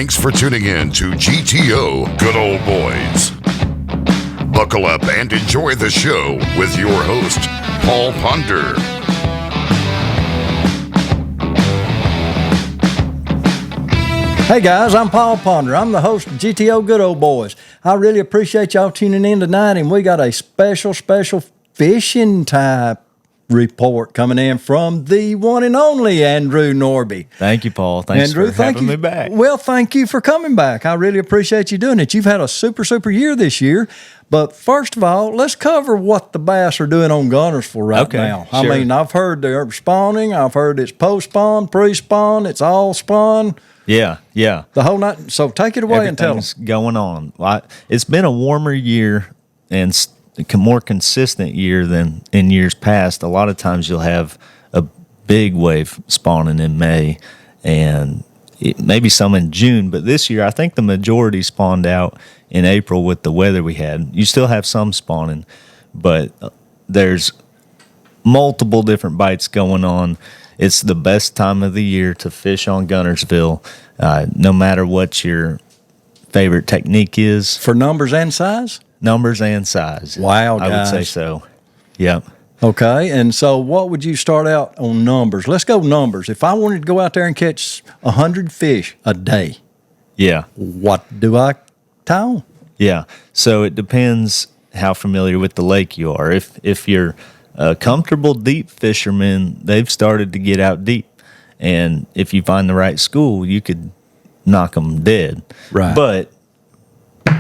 Thanks for tuning in to GTO Good Old Boys. Buckle up and enjoy the show with your host, Paul Ponder. Hey guys, I'm Paul Ponder. I'm the host of GTO Good Old Boys. I really appreciate y'all tuning in tonight, and we got a special fishing type report coming in from the one and only Andrew Nordbye. Thank you, Paul. Thanks Andrew, for having me back. Well, thank you for coming back. I really appreciate you doing it. You've had a super year this year. But first of all, let's cover what the bass are doing on Guntersville right now. Sure. I mean, I've heard they're spawning. I've heard it's post-spawn, pre-spawn. It's all spawn. Yeah. The whole night. So take it away and tell us. Going on. It's been a warmer year and more consistent year than in years past. A lot of times you'll have a big wave spawning in May and maybe some in June. But this year, I think the majority spawned out in April with the weather we had. You still have some spawning, but there's multiple different bites going on. It's the best time of the year to fish on Guntersville, no matter what your favorite technique is. For numbers and size? Numbers and size. Wow, guys. I would say so. Yep. Okay, and so what would you start out on numbers? Let's go numbers. If I wanted to go out there and catch 100 fish a day, yeah, what do I tie on? Yeah, so it depends how familiar with the lake you are. If you're a comfortable deep fisherman, they've started to get out deep. And if you find the right school, you could knock them dead. Right. But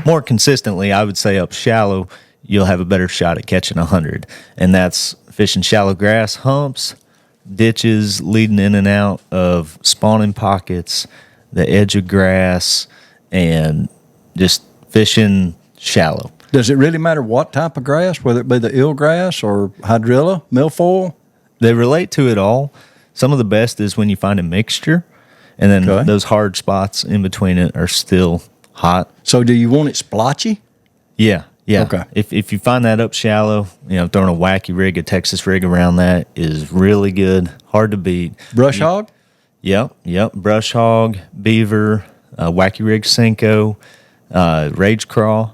more consistently, I would say up shallow, you'll have a better shot at catching 100. And that's fishing shallow grass humps, ditches leading in and out of spawning pockets, the edge of grass, and just fishing shallow. Does it really matter what type of grass, whether it be the eelgrass or hydrilla, milfoil? They relate to it all. Some of the best is when you find a mixture, and then those hard spots in between it are still hot. So do you want it splotchy? Yeah. Okay. If you find that up shallow, throwing a wacky rig, a Texas rig around that is really good. Hard to beat. Brush hog? Yep. Brush hog, beaver, wacky rig Senko, rage craw.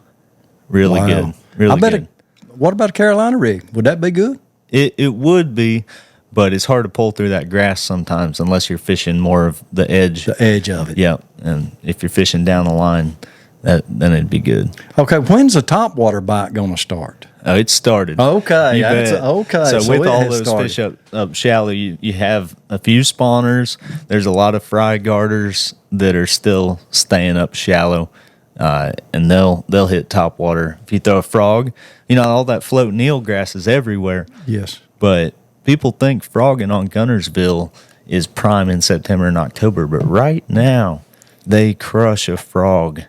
Really good. Really good. What about a Carolina rig? Would that be good? It would be, but it's hard to pull through that grass sometimes unless you're fishing more of the edge. The edge of it. Yep. And if you're fishing down the line, then it'd be good. Okay, when's the topwater bite going to start? Oh, it started. Okay. Okay. So with all those fish up shallow, you have a few spawners. There's a lot of fry garters that are still staying up shallow. And they'll hit top water. If you throw a frog, all that floating eelgrass is everywhere. Yes. But people think frogging on Guntersville is prime in September and October. But right now, they crush a frog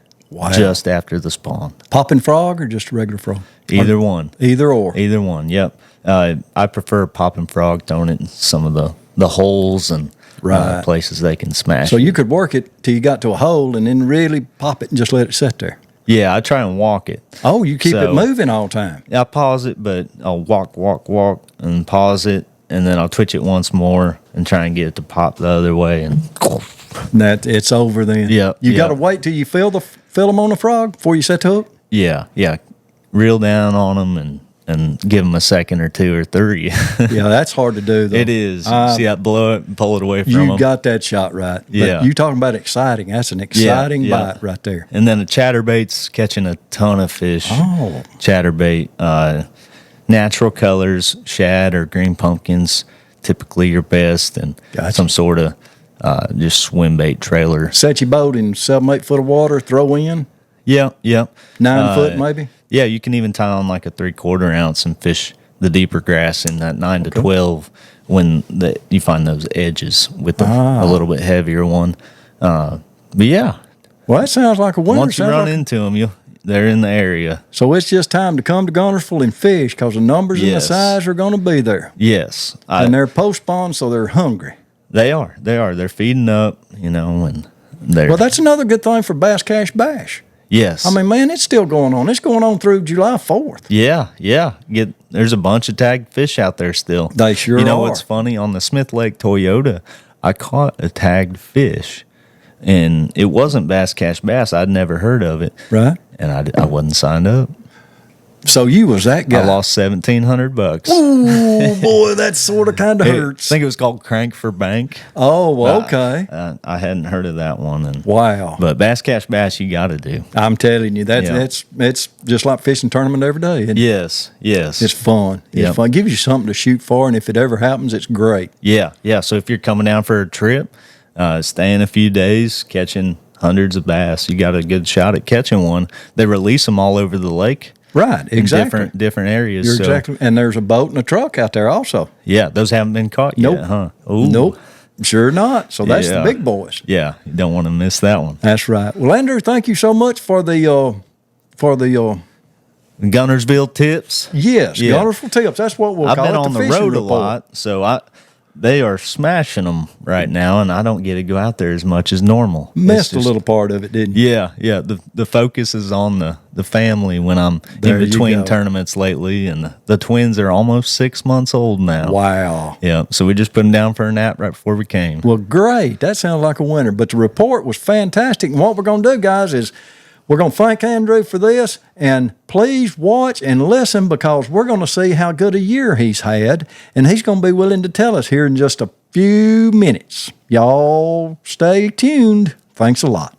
just after the spawn. Popping frog or just a regular frog? Either one. Either or. Either one, yep. I prefer popping frog, throwing it in some of the holes and places they can smash. So you could work it till you got to a hole and then really pop it and just let it sit there. Yeah, I try and walk it. Oh, you keep it moving all the time. I pause it, but I'll walk, and pause it, and then I'll twitch it once more and try and get it to pop the other way. And that it's over then. Yeah. You got to wait till you feel them on the frog before you set the hook? Yeah. Reel down on them and give them a second or two or three. Yeah, that's hard to do, though. It is. See that blow it and pull it away from them. You got that shot right. Yeah. But you talking about exciting. That's an exciting bite right there. And then a chatterbait's catching a ton of fish. Oh. Chatterbait. Natural colors, shad or green pumpkins, typically your best, and some sort of just swim bait trailer. Set your boat in 7-8 foot of water, throw in? Yeah. 9 foot maybe? Yeah, you can even tie on like a 3/4 ounce and fish the deeper grass in that 9 to 12 when you find those edges with a little bit heavier one. But yeah. Well, that sounds like a winner. Once you run into them, they're in the area. So it's just time to come to Guntersville and fish because the numbers and the size are going to be there. Yes. And they're post-spawn, so they're hungry. They are. They're feeding up, and they're... Well, that's another good thing for Bass Cash Bash. Yes. I mean, man, it's still going on. It's going on through July 4th. Yeah. There's a bunch of tagged fish out there still. They sure are. You know what's funny? On the Smith Lake Toyota, I caught a tagged fish and it wasn't Bass Cash Bass. I'd never heard of it, Right. and I wasn't signed up. So you was that guy. I lost $1,700. Oh boy, that sort of kind of I hurts. think it was called Crank for Bank. Oh, well, okay. I hadn't heard of that one. And, Wow. but Bass Cash Bass, you got to do. I'm telling you, Yeah. it's just like fishing tournament every day. isn't it? Yes, yes. It's fun. It's Yep. fun. Gives you something to shoot for, and if it ever happens, it's great. Yeah, yeah. So if you're coming down for a trip, staying a few days, catching hundreds of bass, you got a good shot at catching one. They release them all over the lake. Right, exactly. In different areas. You're so, exactly, and there's a boat and a truck out there also. Yeah, those haven't been caught Nope. yet, huh? Ooh. Nope, sure not. So that's the Yeah. big boys. Yeah, you don't want to miss that one. That's right. Well, Andrew, thank you so much for the Guntersville tips. yes, Yeah. Guntersville tips. That's what we'll I've call been it. on the fishing road a report. lot, so they are smashing them right now, and I don't get to go out there as much as normal. It's Missed a just- little part of it, didn't you? Yeah, yeah. The focus is on the family when I'm There in you between go. tournaments lately, and the twins are almost 6 months old now. Wow. Yeah, so we just put them down for a nap right before we came. Well, great. That sounds like a winner. But the report was fantastic. And what we're going to do, guys, is we're going to thank Andrew for this. And please watch and listen, because we're going to see how good a year he's had. And he's going to be willing to tell us here in just a few minutes. Y'all stay tuned. Thanks a lot.